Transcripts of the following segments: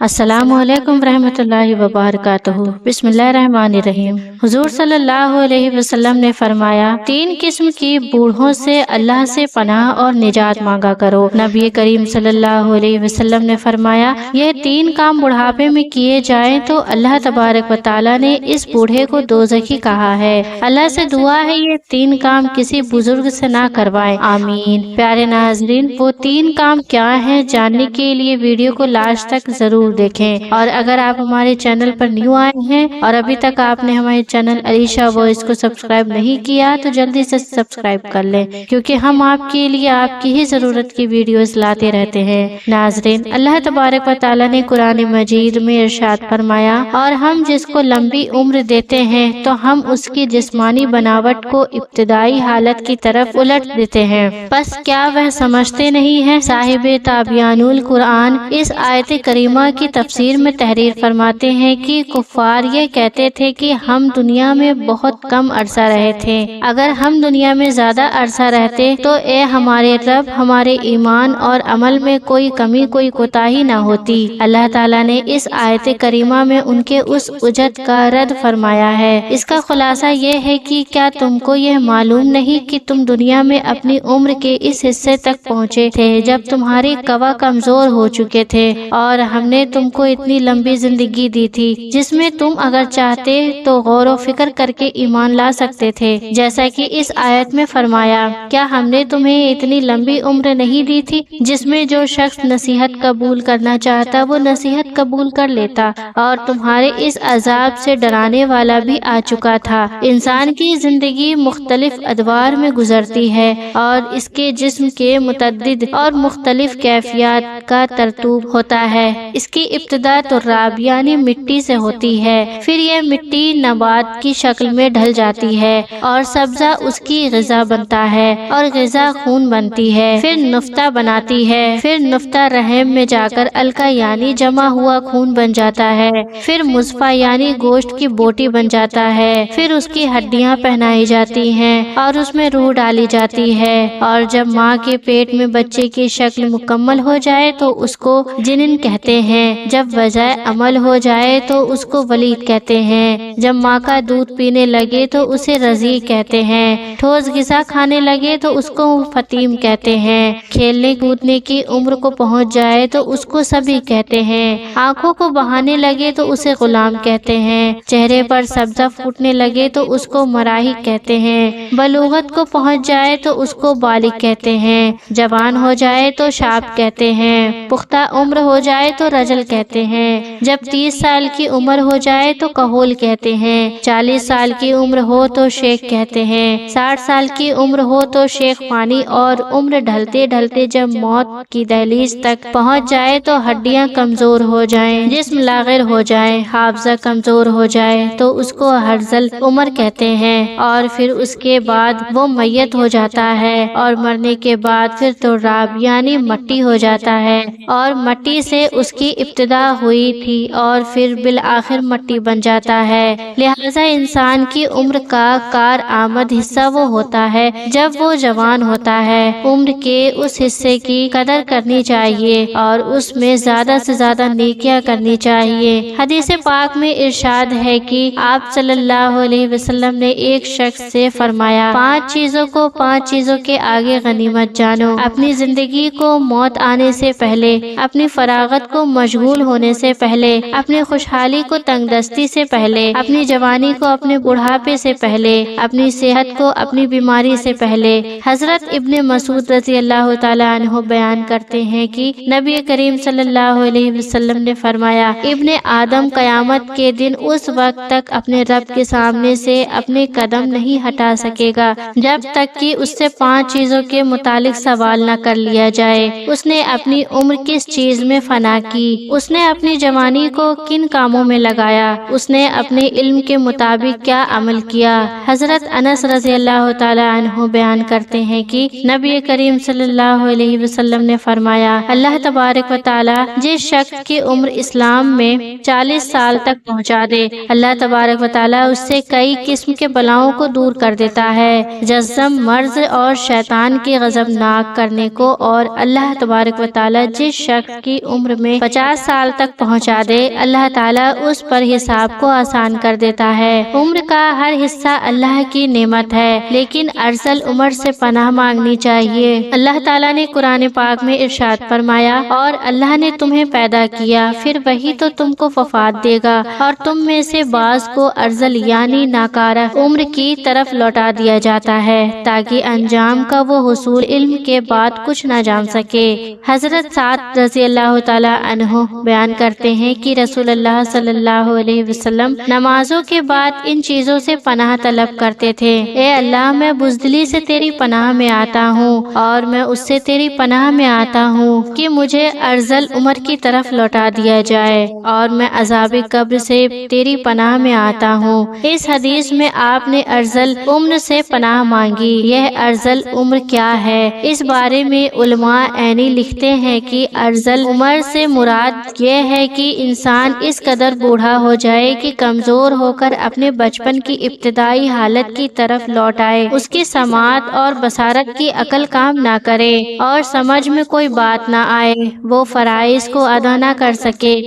السلام علیکم ورحمۃ اللہ وبرکاتہ۔ بسم اللہ الرحمن الرحیم۔ حضور صلی اللہ علیہ وسلم نے فرمایا، 3 قسم کی بوڑھوں سے اللہ سے پناہ اور نجات مانگا کرو۔ نبی کریم صلی اللہ علیہ وسلم نے فرمایا، یہ 3 کام بڑھاپے میں کیے جائیں تو اللہ تبارک و تعالیٰ نے اس بوڑھے کو دوزخی کہا ہے۔ اللہ سے دعا ہے یہ 3 کام کسی بزرگ سے نہ کروائیں، آمین۔ پیارے ناظرین، وہ 3 کام کیا ہیں جاننے کے لیے ویڈیو کو لاسٹ تک ضرور دیکھیں، اور اگر آپ ہمارے چینل پر نیو آئے ہیں اور ابھی تک آپ نے ہمارے چینل علیشہ وائس کو سبسکرائب نہیں کیا تو جلدی سے سبسکرائب کر لیں، کیونکہ ہم آپ کے لیے آپ کی ہی ضرورت کی ویڈیوز لاتے رہتے ہیں۔ ناظرین، اللہ تبارک و تعالیٰ نے قرآن مجید میں ارشاد فرمایا، اور ہم جس کو لمبی عمر دیتے ہیں تو ہم اس کی جسمانی بناوٹ کو ابتدائی حالت کی طرف الٹ دیتے ہیں، بس کیا وہ سمجھتے نہیں ہیں؟ صاحب تابیان القرآن اس آیت کریمہ کی تفسیر میں تحریر فرماتے ہیں کہ کفار یہ کہتے تھے کہ ہم دنیا میں بہت کم عرصہ رہے تھے، اگر ہم دنیا میں زیادہ عرصہ رہتے تو اے ہمارے رب، ہمارے ایمان اور عمل میں کوئی کمی کوئی کوتاہی نہ ہوتی۔ اللہ تعالیٰ نے اس آیت کریمہ میں ان کے اس اجت کا رد فرمایا ہے۔ اس کا خلاصہ یہ ہے کہ کیا تم کو یہ معلوم نہیں کہ تم دنیا میں اپنی عمر کے اس حصے تک پہنچے تھے جب تمہاری قوا کمزور ہو چکے تھے، اور ہم نے تم کو اتنی لمبی زندگی دی تھی جس میں تم اگر چاہتے تو غور و فکر کر کے ایمان لا سکتے تھے، جیسا کہ اس آیت میں فرمایا، کیا ہم نے تمہیں اتنی لمبی عمر نہیں دی تھی جس میں جو شخص نصیحت قبول کرنا چاہتا وہ نصیحت قبول کر لیتا، اور تمہارے اس عذاب سے ڈرانے والا بھی آ چکا تھا۔ انسان کی زندگی مختلف ادوار میں گزرتی ہے اور اس کے جسم کے متعدد اور مختلف کیفیات کا ترتب ہوتا ہے۔ اس کی ابتدا تراب یعنی مٹی سے ہوتی ہے، پھر یہ مٹی نبات کی شکل میں ڈھل جاتی ہے اور سبزہ اس کی غذا بنتا ہے، اور غذا خون بنتی ہے، پھر نطفہ بناتی ہے، پھر نطفہ رحم میں جا کر علقہ یعنی جمع ہوا خون بن جاتا ہے، پھر مصفہ یعنی گوشت کی بوٹی بن جاتا ہے، پھر اس کی ہڈیاں پہنائی جاتی ہیں اور اس میں روح ڈالی جاتی ہے، اور جب ماں کے پیٹ میں بچے کی شکل مکمل ہو جائے تو اس کو جنین کہتے ہیں، جب وضع عمل ہو جائے تو اس کو ولید کہتے ہیں، جب ماں کا دودھ پینے لگے تو اسے رضیع کہتے ہیں، ٹھوس غذا کھانے لگے تو اس کو فطیم کہتے ہیں، کھیلنے کودنے کی عمر کو پہنچ جائے تو اس کو سبی کہتے ہیں، آنکھوں کو بہانے لگے تو اسے غلام کہتے ہیں، چہرے پر سبزہ پھوٹنے لگے تو اس کو مراحی کہتے ہیں، بلوغت کو پہنچ جائے تو اس کو بالغ کہتے ہیں، جوان ہو جائے تو شاب کہتے ہیں، پختہ عمر ہو جائے تو رجل کہتے ہیں، جب 30 سال کی عمر ہو جائے تو کہول کہتے ہیں، 40 سال کی عمر ہو تو شیخ کہتے ہیں، 60 سال کی عمر ہو تو شیخ فانی، اور عمر ڈھلتے ڈھلتے جب موت کی دہلیز تک پہنچ جائے تو ہڈیاں کمزور ہو جائیں، جسم لاغر ہو جائے، حافظہ کمزور ہو جائے تو اس کو ہرزل عمر کہتے ہیں، اور پھر اس کے بعد وہ میت ہو جاتا ہے، اور مرنے کے بعد پھر تراب یعنی مٹی ہو جاتا ہے، اور مٹی سے اس کی ابتدا ہوئی تھی اور پھر بالآخر مٹی بن جاتا ہے۔ لہذا انسان کی عمر کا کارآمد حصہ وہ ہوتا ہے جب وہ جوان ہوتا ہے۔ عمر کے اس حصے کی قدر کرنی چاہیے اور اس میں زیادہ سے زیادہ نیکیاں کرنی چاہیے۔ حدیث پاک میں ارشاد ہے کہ آپ صلی اللہ علیہ وسلم نے ایک شخص سے فرمایا، 5 چیزوں کو 5 چیزوں کے آگے غنیمت جانو، اپنی زندگی کو موت آنے سے پہلے، اپنی فراغت کو مشغول ہونے سے پہلے، اپنی خوشحالی کو تنگ دستی سے پہلے، اپنی جوانی کو اپنے بڑھاپے سے پہلے، اپنی صحت کو اپنی بیماری سے پہلے۔ حضرت ابن مسعود رضی اللہ تعالی عنہ بیان کرتے ہیں کہ نبی کریم صلی اللہ علیہ وسلم نے فرمایا، ابن آدم قیامت کے دن اس وقت تک اپنے رب کے سامنے سے اپنے قدم نہیں ہٹا سکے گا جب تک کہ اس سے 5 چیزوں کے متعلق سوال نہ کر لیا جائے۔ اس نے اپنی عمر کس چیز میں فنا کی، اس نے اپنی جوانی کو کن کاموں میں لگایا، اس نے اپنے علم کے مطابق کیا عمل کیا۔ حضرت انس رضی اللہ تعالی عنہ بیان کرتے ہیں کہ نبی کریم صلی اللہ علیہ وسلم نے فرمایا، اللہ تبارک و تعالی جس شخص کی عمر اسلام میں 40 سال تک پہنچا دے، اللہ تبارک و تعالی اس سے کئی قسم کے بلاؤں کو دور کر دیتا ہے، جزم، مرض اور شیطان کی غضبناک کرنے کو، اور اللہ تبارک و تعالی جس شخص کی عمر میں 50 50 سال تک پہنچا دے، اللہ تعالیٰ اس پر حساب کو آسان کر دیتا ہے۔ عمر کا ہر حصہ اللہ کی نعمت ہے، لیکن ارذل عمر سے پناہ مانگنی چاہیے۔ اللہ تعالیٰ نے قرآن پاک میں ارشاد فرمایا، اور اللہ نے تمہیں پیدا کیا، پھر وہی تو تم کو وفات دے گا، اور تم میں سے بعض کو ارذل یعنی ناکارہ عمر کی طرف لوٹا دیا جاتا ہے، تاکہ انجام کا وہ حصول علم کے بعد کچھ نہ جان سکے۔ حضرت سعد رضی اللہ تعالیٰ عنہ بیان کرتے ہیں کہ رسول اللہ صلی اللہ علیہ وسلم نمازوں کے بعد ان چیزوں سے پناہ طلب کرتے تھے: اے اللہ، میں بزدلی سے تیری پناہ میں آتا ہوں، اور میں اس سے تیری پناہ میں آتا ہوں کہ مجھے ارذل عمر کی طرف لوٹا دیا جائے، اور میں عذاب قبر سے تیری پناہ میں آتا ہوں۔ اس حدیث میں آپ نے ارذل عمر سے پناہ مانگی۔ یہ ارذل عمر کیا ہے؟ اس بارے میں علماء عینی لکھتے ہیں کہ ارذل عمر سے مراد یہ ہے کہ انسان اس قدر بوڑھا ہو جائے کہ کمزور ہو کر اپنے بچپن کی ابتدائی حالت کی طرف لوٹ آئے، اس کی سماعت اور بصارت کی عقل کام نہ کرے، اور سمجھ میں کوئی بات نہ آئے، وہ فرائض کو ادا نہ کر سکے،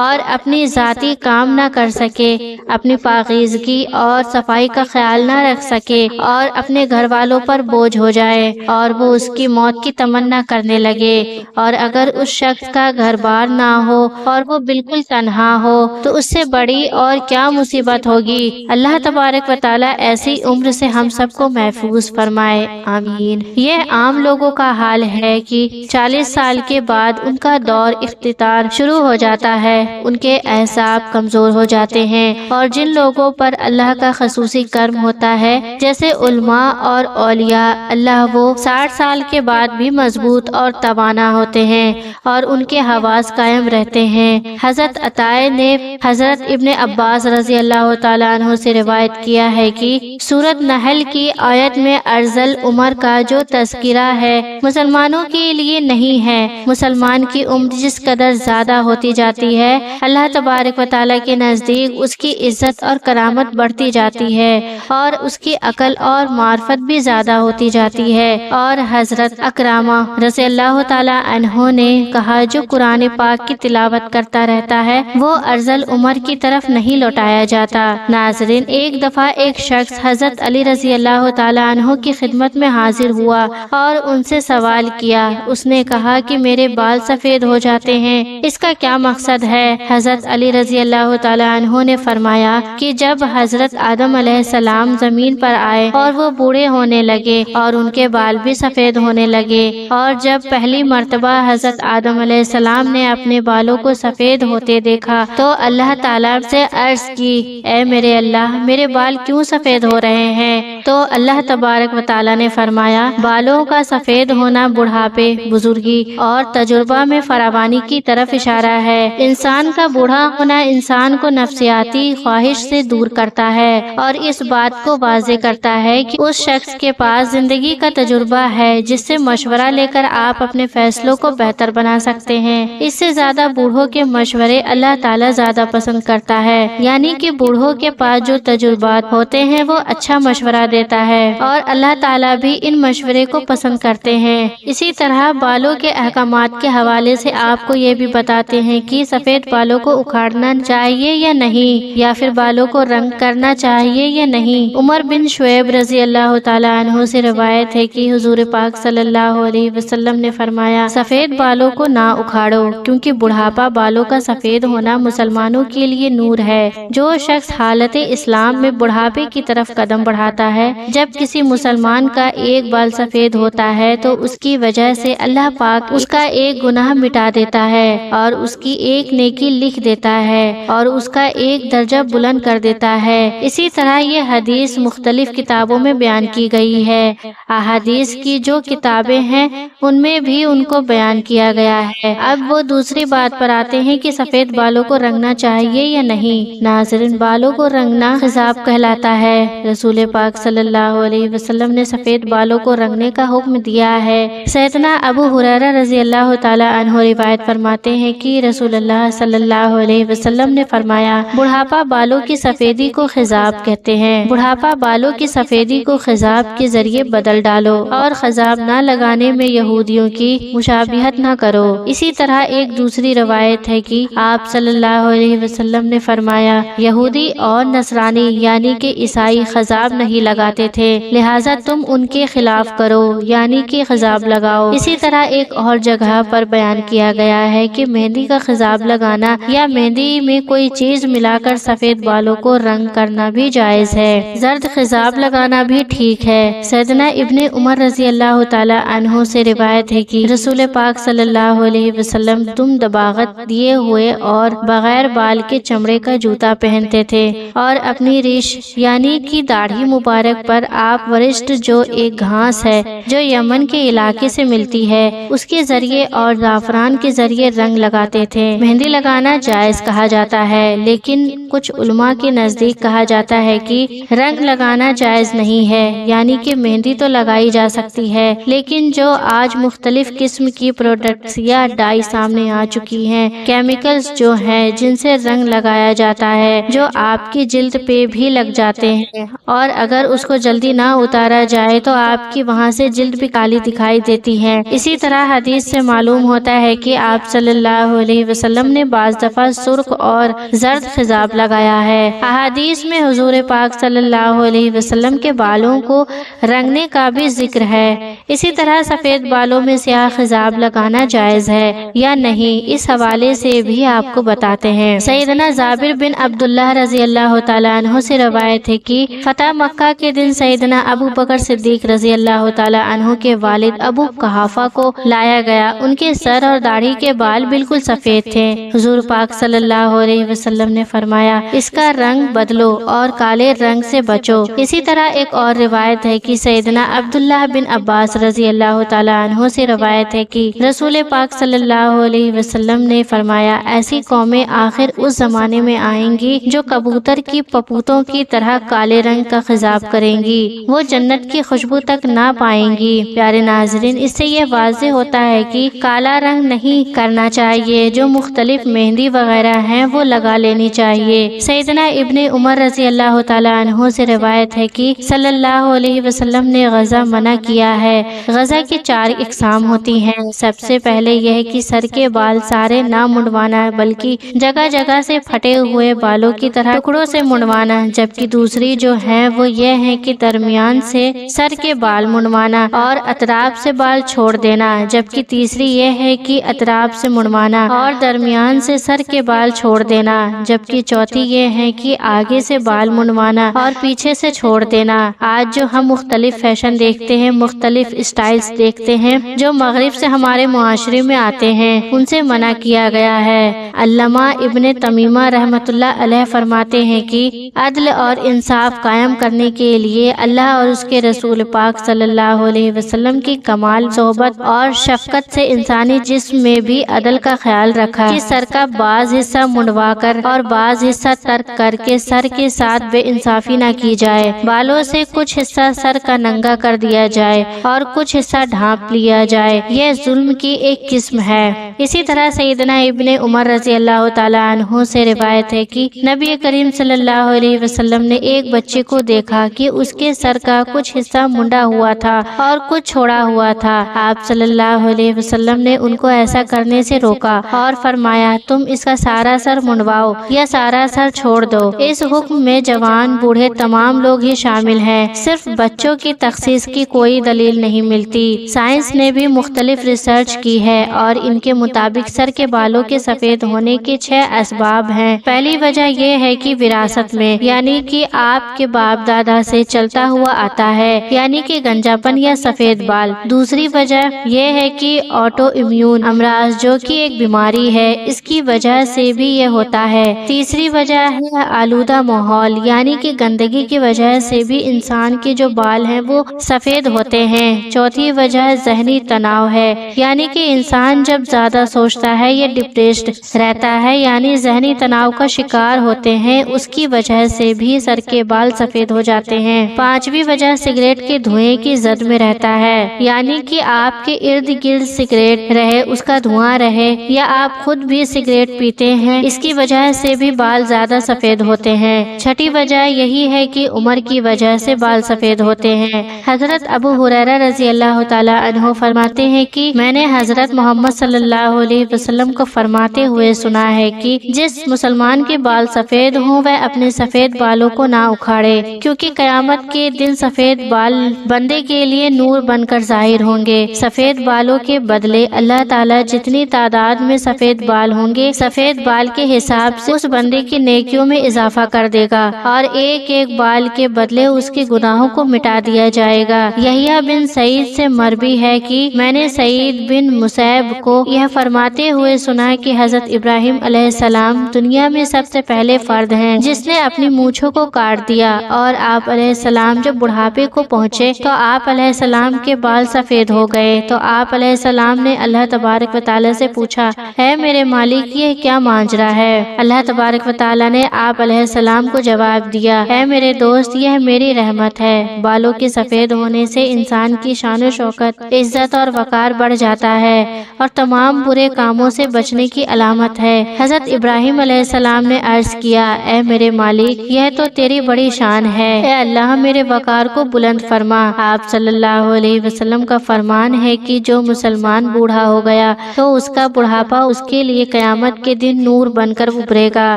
اور اپنی ذاتی کام نہ کر سکے، اپنی پاکیزگی اور صفائی کا خیال نہ رکھ سکے، اور اپنے گھر والوں پر بوجھ ہو جائے، اور وہ اس کی موت کی تمنا کرنے لگے۔ اور اگر اس شخص کا گھر بار نہ ہو اور وہ بالکل تنہا ہو تو اس سے بڑی اور کیا مصیبت ہوگی۔ اللہ تبارک و تعالیٰ ایسی عمر سے ہم سب کو محفوظ فرمائے، آمین۔ یہ عام لوگوں کا حال ہے کہ 40 سال کے بعد ان کا دور اختتار شروع ہو جاتا ہے، ان کے اعصاب کمزور ہو جاتے ہیں، اور جن لوگوں پر اللہ کا خصوصی کرم ہوتا ہے جیسے علماء اور اولیاء اللہ، وہ 60 سال کے بعد بھی مضبوط اور توانا ہوتے ہیں، اور ان کے حواس قائم رہتے ہیں۔ حضرت عطائے نے حضرت ابن عباس رضی اللہ تعالیٰ عنہ سے روایت کیا ہے کہ سورۃ نحل کی آیت میں ارذل عمر کا جو تذکرہ ہے مسلمانوں کے لیے نہیں ہے۔ مسلمان کی عمر جس قدر زیادہ ہوتی جاتی ہے، اللہ تبارک و تعالیٰ کے نزدیک اس کی عزت اور کرامت بڑھتی جاتی ہے، اور اس کی عقل اور معرفت بھی زیادہ ہوتی جاتی ہے۔ اور حضرت اکرامہ رضی اللہ تعالیٰ عنہ نے کہا، جو قرآن پاک کی تلاوت کرتا رہتا ہے وہ ارذل عمر کی طرف نہیں لوٹایا جاتا۔ ناظرین، ایک دفعہ ایک شخص حضرت علی رضی اللہ تعالیٰ عنہ کی خدمت میں حاضر ہوا اور ان سے سوال کیا۔ اس نے کہا کہ میرے بال سفید ہو جاتے ہیں، اس کا کیا مقصد ہے؟ حضرت علی رضی اللہ تعالیٰ عنہ نے فرمایا کہ جب حضرت آدم علیہ السلام زمین پر آئے اور وہ بوڑھے ہونے لگے اور ان کے بال بھی سفید ہونے لگے، اور جب پہلی مرتبہ حضرت آدم علیہ السلام نے اپنے بالوں کو سفید ہوتے دیکھا تو اللہ تعالیٰ سے عرض کی، اے میرے اللہ، میرے بال کیوں سفید ہو رہے ہیں؟ تو اللہ تبارک و تعالیٰ نے فرمایا، بالوں کا سفید ہونا بڑھاپے، بزرگی اور تجربہ میں فراوانی کی طرف اشارہ ہے۔ انسان کا بوڑھا ہونا انسان کو نفسیاتی خواہش سے دور کرتا ہے، اور اس بات کو واضح کرتا ہے کہ اس شخص کے پاس زندگی کا تجربہ ہے جس سے مشورہ لے کر آپ اپنے فیصلوں کو بہتر بنا سکتے ہیں۔ اس سے زیادہ بوڑھوں کے مشورے اللہ تعالیٰ زیادہ پسند کرتا ہے، یعنی کہ بوڑھوں کے پاس جو تجربات ہوتے ہیں وہ اچھا مشورہ دیتا ہے، اور اللہ تعالیٰ بھی ان مشورے کو پسند کرتے ہیں۔ اسی طرح بالوں کے احکامات کے حوالے سے آپ کو یہ بھی بتاتے ہیں کہ سفید بالوں کو اکھاڑنا چاہیے یا نہیں، یا پھر بالوں کو رنگ کرنا چاہیے یا نہیں۔ عمر بن شعیب رضی اللہ تعالیٰ عنہ سے روایت ہے کہ حضور پاک صلی اللہ علیہ وسلم نے فرمایا، سفید بالوں کو نہ اکھاڑو، کیونکہ بڑھاپا بالوں کا سفید ہونا مسلمانوں کے لیے نور ہے۔ جو شخص حالت اسلام میں بڑھاپے کی طرف قدم بڑھاتا ہے، جب کسی مسلمان کا ایک بال سفید ہوتا ہے تو اس کی وجہ سے اللہ پاک اس کا ایک گناہ مٹا دیتا ہے، اور اس کی ایک نیکی لکھ دیتا ہے، اور اس کا ایک درجہ بلند کر دیتا ہے۔ اسی طرح یہ حدیث مختلف کتابوں میں بیان کی گئی ہے۔ احادیث کی جو کتابیں ہیں ان میں بھی ان کو بیان کیا گیا ہے۔ اب وہ دوسری بات پر آتے ہیں کہ سفید بالوں کو رنگنا چاہیے یا نہیں۔ ناظرین، بالوں کو رنگنا خضاب کہلاتا ہے۔ رسول پاک صلی اللہ علیہ وسلم نے سفید بالوں کو رنگنے کا حکم دیا ہے۔ سیدنا ابو ہریرہ رضی اللہ تعالی عنہ روایت فرماتے ہیں کہ رسول اللہ صلی اللہ علیہ وسلم نے فرمایا، بڑھاپا بالوں کی سفیدی کو خضاب کہتے ہیں، بڑھاپا بالوں کی سفیدی کو خضاب کے ذریعے بدل ڈالو اور خضاب نہ لگانے میں یہودیوں کی مشابہت نہ کرو۔ اسی طرح ایک دوسری روایت ہے کہ آپ صلی اللہ علیہ وسلم نے فرمایا، یہودی اور نصرانی یعنی کہ عیسائی خضاب نہیں لگاتے تھے، لہٰذا تم ان کے خلاف کرو یعنی کہ خضاب لگاؤ۔ اسی طرح ایک اور جگہ پر بیان کیا گیا ہے کہ مہندی کا خضاب لگانا یا مہندی میں کوئی چیز ملا کر سفید بالوں کو رنگ کرنا بھی جائز ہے۔ زرد خضاب لگانا بھی ٹھیک ہے۔ سیدنا ابن عمر رضی اللہ تعالی عنہ سے روایت ہے کہ رسول پاک صلی اللہ علیہ وسلم دم دباغت دیے ہوئے اور بغیر بال کے چمڑے کا جوتا پہنتے تھے اور اپنی ریش یعنی کہ داڑھی مبارک پر آپ ورشت جو ایک گھاس ہے جو یمن کے علاقے سے ملتی ہے اس کے ذریعے اور زعفران کے ذریعے رنگ لگاتے تھے۔ مہندی لگانا جائز کہا جاتا ہے، لیکن کچھ علماء کے نزدیک کہا جاتا ہے کہ رنگ لگانا جائز نہیں ہے، یعنی کہ مہندی تو لگائی جا سکتی ہے، لیکن جو آج مختلف قسم کی پروڈکٹس یا ڈائی سامنے آ چکی ہیں، کیمیکلز جو ہیں جن سے رنگ لگایا جاتا ہے جو آپ کی جلد پہ بھی لگ جاتے ہیں، اور اگر اس کو جلدی نہ اتارا جائے تو آپ کی وہاں سے جلد بھی کالی دکھائی دیتی ہے۔ اسی طرح حدیث سے معلوم ہوتا ہے کہ آپ صلی اللہ علیہ وسلم نے بعض دفعہ سرخ اور زرد خضاب لگایا ہے۔ احادیث میں حضور پاک صلی اللہ علیہ وسلم کے بالوں کو رنگنے کا بھی ذکر ہے۔ اسی طرح سفید بالوں میں سیاہ خضاب لگانا جائز ہے یا نہیں، اس حوالے سے بھی آپ کو بتاتے ہیں۔ سیدنا جابر بن عبداللہ رضی اللہ تعالیٰ عنہ سے روایت ہے کہ فتح مکہ کے دن سیدنا ابو بکر صدیق رضی اللہ تعالیٰ عنہ کے والد ابو قحافہ کو لایا گیا۔ ان کے سر اور داڑھی کے بال بالکل سفید تھے۔ حضور پاک صلی اللہ علیہ وسلم نے فرمایا، اس کا رنگ بدلو اور کالے رنگ سے بچو۔ اسی طرح ایک اور روایت ہے کہ سیدنا عبداللہ بن عباس رضی اللہ تعالیٰ عنہ سے روایت ہے کہ رسول پاک صلی اللہ علیہ وسلم نے فرمایا، ایسی قومیں آخر اس زمانے میں آئیں گی جو کبوتر کی پپوتوں کی طرح کالے رنگ کا خضاب کریں گی، وہ جنت کی خوشبو تک نہ پائیں گی۔ پیارے ناظرین، اس سے یہ واضح ہوتا ہے کہ کالا رنگ نہیں کرنا چاہیے، جو مختلف مہندی وغیرہ ہیں وہ لگا لینی چاہیے۔ سیدنا ابن عمر رضی اللہ تعالیٰ عنہ سے روایت ہے کہ صلی اللہ علیہ وسلم نے غزہ منع کیا ہے۔ غزہ کی 4 اقسام ہوتی ہیں۔ سب سے پہلے یہ کہ سر کے بال سارے نہ منڈوانا بلکہ جگہ جگہ سے پھٹے ہوئے بالوں کی طرح ٹکڑوں سے منڈوانا، جبکہ دوسری جو ہے وہ یہ ہے کہ درمیان سے سر کے بال منڈوانا اور اطراف سے بال چھوڑ دینا، جبکہ تیسری یہ ہے کہ اطراف سے منڈوانا اور درمیان سے سر کے بال چھوڑ دینا، جبکہ چوتھی یہ ہے کہ آگے سے بال منڈوانا اور پیچھے سے چھوڑ دینا۔ آج جو ہم مختلف فیشن دیکھتے ہیں، مختلف اسٹائلز دیکھتے ہیں جو مغرب سے ہمارے معاشرے میں آتے ہیں، ان سے منع کیا گیا ہے۔ علامہ ابن تمیمہ رحمۃ اللہ علیہ فرماتے ہیں کہ عدل اور انصاف قائم کرنے کے لیے اللہ اور اس کے رسول پاک صلی اللہ علیہ وسلم کی کمال صحبت اور شفقت سے انسانی جسم میں بھی عدل کا خیال رکھا کہ سر کا بعض حصہ منڈوا کر اور بعض حصہ ترک کر کے سر کے ساتھ بے انصافی نہ کی جائے، بالوں سے کچھ حصہ سر کا ننگا کر دیا جائے اور کچھ حصہ ڈھانپ لیا جائے، یہ ظلم کی ایک قسم ہے۔ اسی طرح سیدنا ابن عمر رضی اللہ تعالیٰ عنہ سے روایت ہے کہ نبی کریم صلی اللہ علیہ وسلم نے ایک بچے کو دیکھا کہ اس کے سر کا کچھ حصہ منڈا ہوا تھا اور کچھ چھوڑا ہوا تھا۔ آپ صلی اللہ علیہ وسلم نے ان کو ایسا کرنے سے روکا اور فرمایا، تم اس کا سارا سر منڈواؤ یا سارا سر چھوڑ دو۔ اس حکم میں جوان بوڑھے تمام لوگ ہی شامل ہیں، صرف بچوں کی تخصیص کی کوئی دلیل نہیں ملتی۔ سائنس نے بھی مختلف ریسرچ کی ہے اور ان کے مطابق سر کے بالوں کے سفید ہونے کے 6 اسباب ہیں۔ پہلی وجہ یہ ہے کہ وراثت میں، یعنی کہ آپ کے باپ دادا سے چلتا ہوا آتا ہے، یعنی کہ گنجاپن یا سفید بال۔ دوسری وجہ یہ ہے کہ آٹو امیون امراض جو کہ ایک بیماری ہے، اس کی وجہ سے بھی یہ ہوتا ہے۔ تیسری وجہ ہے آلودہ ماحول، یعنی کہ گندگی کی وجہ سے بھی انسان کے جو بال ہیں وہ سفید ہوتے ہیں۔ چوتھی وجہ ذہنی تناؤ ہے، یعنی کہ انسان جب زیادہ سوچتا ہے یا ڈپریسڈ رہتا ہے، یعنی ذہنی تناؤ کا شکار ہوتے ہیں، اس کی وجہ سے بھی سر کے بال سفید ہو جاتے ہیں۔ پانچویں وجہ سگریٹ کے دھوئیں کی زد میں رہتا ہے، یعنی کہ آپ کے ارد گرد سگریٹ رہے، اس کا دھواں رہے، یا آپ خود بھی بھی سگریٹ پیتے ہیں، اس کی وجہ سے بھی بال زیادہ سفید ہوتے ہیں۔ چھٹی وجہ یہی ہے کہ عمر کی وجہ سے بال سفید ہوتے ہیں۔ حضرت ابو ہریرہ رضی اللہ تعالی عنہ فرماتے ہیں کہ میں نے حضرت محمد صلی اللہ علیہ وسلم کو فرماتے ہوئے سنا ہے کہ جس مسلمان کے بال سفید ہوں وہ اپنے سفید بالوں کو نہ اکھاڑے، کیونکہ قیامت کے دن سفید بال بندے کے لیے نور بن کر ظاہر ہوں گے۔ سفید بالوں کے بدلے اللہ تعالیٰ جتنی تعداد میں سفید بال ہوں گے، سفید بال کے حساب سے اس بندے کی نیکیوں میں اضافہ کر دے گا، اور ایک ایک بال کے بدلے اس کے گناہوں کو مٹا دیا جائے گا۔ یحییٰ بن سعید سے مروی ہے کہ میں نے سعید بن مسیب کو یہ فرماتے ہوئے سنا کہ حضرت ابراہیم علیہ السلام دنیا میں سب سے پہلے فرد ہیں جس نے اپنی مونچھوں کو کاٹ دیا، اور آپ علیہ السلام جب بڑھاپے کو پہنچے تو آپ علیہ السلام کے بال سفید ہو گئے، تو آپ علیہ السلام نے اللہ تبارک و تعالی سے پوچھا، اے میرے مالک یہ کیا ماجرا ہے؟ اللہ تبارک و تعالی نے آپ علیہ السلام کو جواب دیا، اے میرے دوست یہ میری رحمت ہے۔ بالوں کے سفید ہونے سے انسان کی شان و شوکت، عزت اور وقار بڑھ جاتا ہے اور تمام برے کاموں سے بچنے کی علامت ہے۔ حضرت ابراہیم علیہ السلام نے عرض کیا، اے میرے مالک یہ تو تیری بڑی شان ہے، اے اللہ میرے وقار کو بلند فرما۔ آپ صلی اللہ علیہ وسلم کا فرمان ہے کہ جو مسلمان بوڑھا ہو گیا تو اس کا بڑھاپا اس کے لیے قیامت کے دن نور بن کر ابھرے گا۔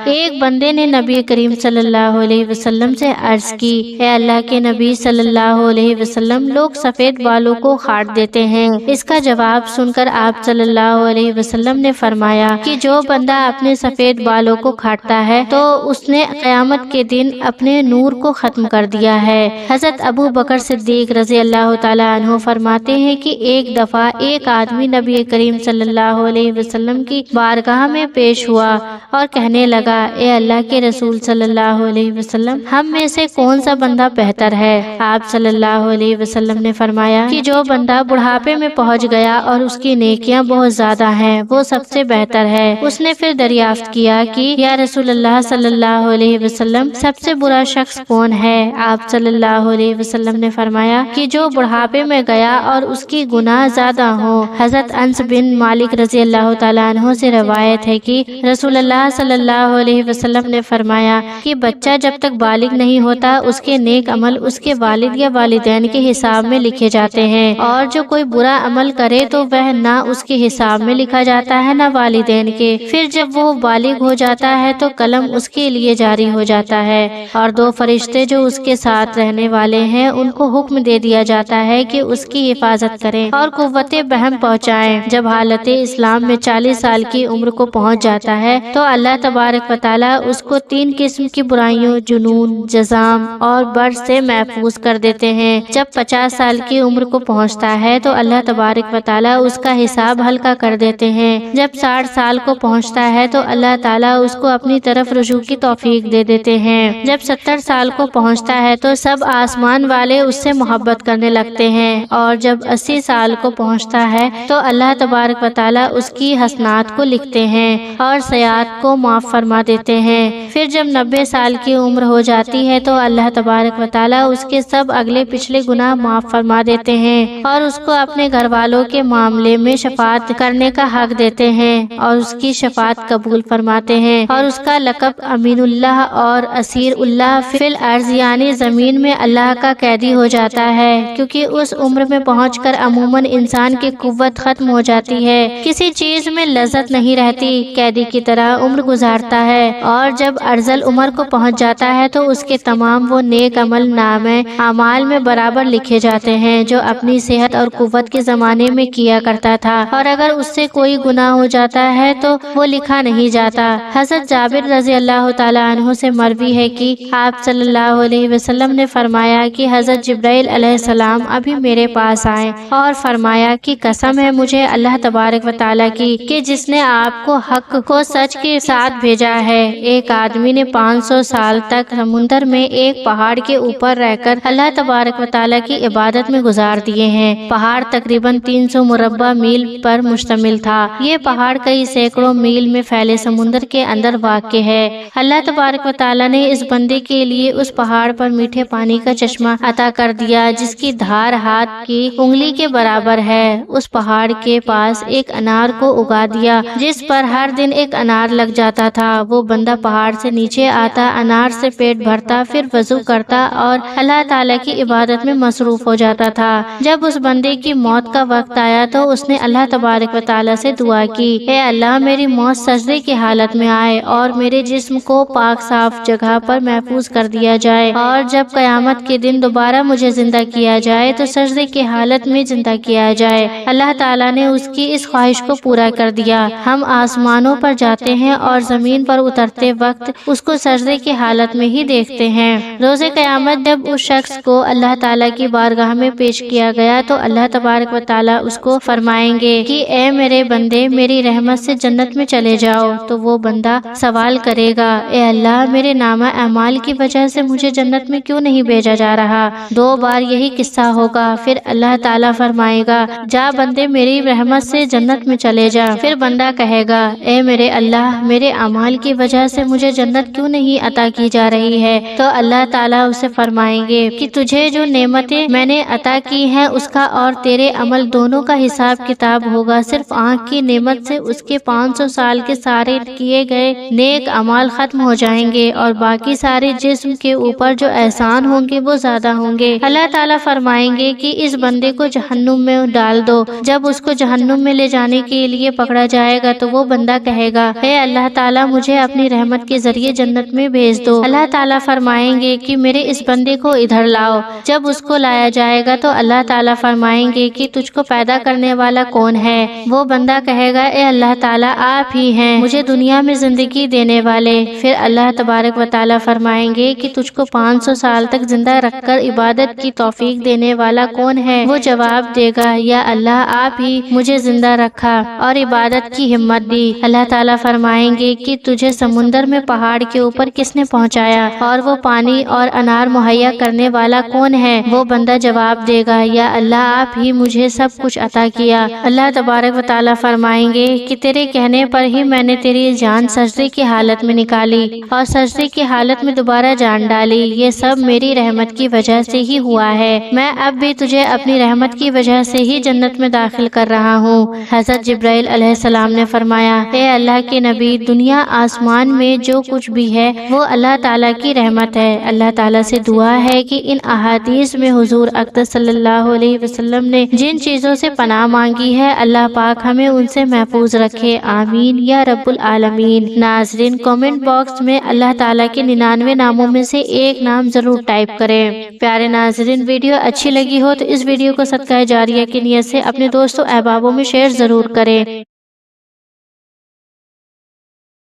ایک بندے نے نبی کریم صلی اللہ علیہ وسلم سے عرض کی، اے اللہ کے نبی صلی اللہ علیہ وسلم لوگ سفید بالوں کو کاٹ دیتے ہیں۔ اس کا جواب سن کر آپ صلی اللہ علیہ وسلم نے فرمایا کہ جو بندہ اپنے سفید بالوں کو کاٹتا ہے تو اس نے قیامت کے دن اپنے نور کو ختم کر دیا ہے۔ حضرت ابو بکر صدیق رضی اللہ تعالی عنہ فرماتے ہیں کہ ایک دفعہ ایک آدمی نبی کریم صلی اللہ علیہ وسلم کی بارگاہ میں پیش ہوا اور کہنے لگا، اے اللہ کے رسول صلی اللہ علیہ وسلم ہم میں سے کون سا بندہ بہتر ہے؟ آپ صلی اللہ علیہ وسلم نے فرمایا کہ جو بندہ بڑھاپے میں پہنچ گیا اور اس کی نیکیاں بہت زیادہ ہیں وہ سب سے بہتر ہے۔ اس نے پھر دریافت کیا کہ یا رسول اللہ صلی اللہ علیہ وسلم سب سے برا شخص کون ہے؟ آپ صلی اللہ علیہ وسلم نے فرمایا کہ جو بڑھاپے میں گیا اور اس کی گناہ زیادہ ہوں۔ حضرت انس بن مالک رضی اللہ تعالیٰ عنہ سے روایت ہے کہ رسول اللہ صلی اللہ علیہ وسلم نے فرمایا کہ بچہ جب تک بالغ نہیں ہوتا اس کے نیک عمل اس کے والد یا والدین کے حساب میں لکھے جاتے ہیں، اور جو کوئی برا عمل کرے تو وہ نہ اس کے حساب میں لکھا جاتا ہے نہ والدین کے۔ پھر جب وہ بالغ ہو جاتا ہے تو قلم اس کے لیے جاری ہو جاتا ہے، اور دو فرشتے جو اس کے ساتھ رہنے والے ہیں ان کو حکم دے دیا جاتا ہے کہ اس کی حفاظت کریں اور قوت بہم پہنچائیں۔ جب حالت اسلام میں 40 سال کی عمر کو پہنچ جاتا ہے تو اللہ تبارک و تعالیٰ اس کو 3 قسم کی برائیوں، جنون، جزام اور بر سے محفوظ کر دیتے ہیں۔ جب 50 سال کی عمر کو پہنچتا ہے تو اللہ تبارک و تعالیٰ اس کا حساب ہلکا کر دیتے ہیں۔ جب 60 سال کو پہنچتا ہے تو اللہ تعالیٰ اس کو اپنی طرف رجوع کی توفیق دے دیتے ہیں۔ جب 70 سال کو پہنچتا ہے تو سب آسمان والے اس سے محبت کرنے لگتے ہیں، اور جب 80 سال کو پہنچتا ہے تو اللہ تبارک و تعالیٰ اس کی حسنات کو لکھتے ہیں اور سیئات کو معاف فرما دیتے ہیں۔ پھر جب 90 سال کی عمر ہو جاتی ہے تو اللہ تبارک و تعالیٰ اس کے سب اگلے پچھلے گناہ معاف فرما دیتے ہیں اور اس کو اپنے گھر والوں کے معاملے میں شفاعت کرنے کا حق دیتے ہیں اور اس کی شفاعت قبول فرماتے ہیں، اور اس کا لقب امین اللہ اور اسیر اللہ فی الارض یعنی زمین میں اللہ کا قیدی ہو جاتا ہے، کیونکہ اس عمر میں پہنچ کر عموماً انسان کی قوت ختم ہو جاتی ہے، کسی چیز میں لذت نہیں رہتی، قیدی کی طرح عمر گزارتا ہے، اور جب ارذل عمر کو پہنچ جاتا ہے تو اس کے تمام وہ نیک عمل نامے اعمال میں برابر لکھے جاتے ہیں جو اپنی صحت اور قوت کے زمانے میں کیا کرتا تھا، اور اگر اس سے کوئی گناہ ہو جاتا ہے تو وہ لکھا نہیں جاتا۔ حضرت جابر رضی اللہ تعالیٰ عنہ سے مروی ہے کہ آپ صلی اللہ علیہ وسلم نے فرمایا کہ حضرت جبرائیل علیہ السلام ابھی میرے پاس آئے اور فرمایا کہ قسم ہے مجھے اللہ تبارک و تعالیٰ کی کہ جس نے آپ کو حق کو سچ کے ساتھ بھیجا ہے، ایک آدمی نے 500 سال تک سمندر میں ایک پہاڑ کے اوپر رہ کر اللہ تبارک و تعالیٰ کی عبادت میں گزار دیے ہیں۔ پہاڑ تقریباً 300 مربع میل پر مشتمل تھا۔ یہ پہاڑ کئی سینکڑوں میل میں پھیلے سمندر کے اندر واقع ہے۔ اللہ تبارک و تعالیٰ نے اس بندے کے لیے اس پہاڑ پر میٹھے پانی کا چشمہ عطا کر دیا جس کی دھار ہاتھ کی انگلی کے برابر ہے۔ اس پہاڑ کے پاس ایک انار کو اگا دیا جس جس پر ہر دن ایک انار لگ جاتا تھا۔ وہ بندہ پہاڑ سے نیچے آتا، انار سے پیٹ بھرتا، پھر وضو کرتا اور اللہ تعالیٰ کی عبادت میں مصروف ہو جاتا تھا۔ جب اس بندے کی موت کا وقت آیا تو اس نے اللہ تبارک و تعالیٰ سے دعا کی، اے اللہ میری موت سجدے کی حالت میں آئے اور میرے جسم کو پاک صاف جگہ پر محفوظ کر دیا جائے، اور جب قیامت کے دن دوبارہ مجھے زندہ کیا جائے تو سجدے کی حالت میں زندہ کیا جائے۔ اللہ تعالیٰ نے اس کی اس خواہش کو پورا کر دیا۔ ہم آسمانوں پر جاتے ہیں اور زمین پر اترتے وقت اس کو سجدے کی حالت میں ہی دیکھتے ہیں۔ روز قیامت جب اس شخص کو اللہ تعالیٰ کی بارگاہ میں پیش کیا گیا تو اللہ تبارک و تعالیٰ اس کو فرمائیں گے کہ اے میرے بندے میری رحمت سے جنت میں چلے جاؤ، تو وہ بندہ سوال کرے گا، اے اللہ میرے نامہ اعمال کی وجہ سے مجھے جنت میں کیوں نہیں بھیجا جا رہا؟ 2 بار یہی قصہ ہوگا، پھر اللہ تعالیٰ فرمائے گا جا بندے میری رحمت سے جنت میں چلے جا۔ پھر بندہ کہے گا، اے میرے اللہ میرے اعمال کی وجہ سے مجھے جنت کیوں نہیں عطا کی جا رہی ہے؟ تو اللہ تعالیٰ اسے فرمائیں گے کہ تجھے جو نعمتیں میں نے عطا کی ہیں اس کا اور تیرے عمل دونوں کا حساب کتاب ہوگا۔ صرف آنکھ کی نعمت سے اس کے 500 سال کے سارے کیے گئے نیک اعمال ختم ہو جائیں گے، اور باقی سارے جسم کے اوپر جو احسان ہوں گے وہ زیادہ ہوں گے۔ اللہ تعالیٰ فرمائیں گے کہ اس بندے کو جہنم میں ڈال دو۔ جب اس کو جہنم میں لے جانے کے لیے پکڑا جائے گا تو وہ بندہ کہے گا، اے اللہ تعالیٰ مجھے اپنی رحمت کے ذریعے جنت میں بھیج دو۔ اللہ تعالیٰ فرمائیں گے کہ میرے اس بندے کو ادھر لاؤ۔ جب اس کو لایا جائے گا تو اللہ تعالیٰ فرمائیں گے کہ تجھ کو پیدا کرنے والا کون ہے؟ وہ بندہ کہے گا، اے اللہ تعالیٰ آپ ہی ہیں مجھے دنیا میں زندگی دینے والے۔ پھر اللہ تبارک و تعالیٰ فرمائیں گے کہ تجھ کو 500 سال تک زندہ رکھ کر عبادت کی توفیق دینے والا کون ہے؟ وہ جواب دے گا، یا اللہ آپ ہی مجھے زندہ رکھا اور عبادت کی ہمت دی۔ اللہ تعالیٰ فرمائیں گے کہ تجھے سمندر میں پہاڑ کے اوپر کس نے پہنچایا، اور وہ پانی اور انار مہیا کرنے والا کون ہے؟ وہ بندہ جواب دے گا، یا اللہ آپ ہی مجھے سب کچھ عطا کیا۔ اللہ تبارک و تعالیٰ فرمائیں گے کہ تیرے کہنے پر ہی میں نے تیری جان سجدے کی حالت میں نکالی اور سجدے کی حالت میں دوبارہ جان ڈالی، یہ سب میری رحمت کی وجہ سے ہی ہوا ہے۔ میں اب بھی تجھے اپنی رحمت کی وجہ سے ہی جنت میں داخل کر رہا ہوں۔ حضرت جبرائیل علیہ السلام نے فرمایا، اے اللہ کے نبی دنیا آسمان میں جو کچھ بھی ہے وہ اللہ تعالیٰ کی رحمت ہے۔ اللہ تعالیٰ سے دعا ہے کہ ان احادیث میں حضور اقدس صلی اللہ علیہ وسلم نے جن چیزوں سے پناہ مانگی ہے اللہ پاک ہمیں ان سے محفوظ رکھے، آمین یا رب العالمین۔ ناظرین کامنٹ باکس میں اللہ تعالیٰ کے 99 ناموں میں سے ایک نام ضرور ٹائپ کریں۔ پیارے ناظرین ویڈیو اچھی لگی ہو تو اس ویڈیو کو صدقہ جاریہ کی نیت سے اپنے دوستوں احبابوں میں شیئر ضرور کریں۔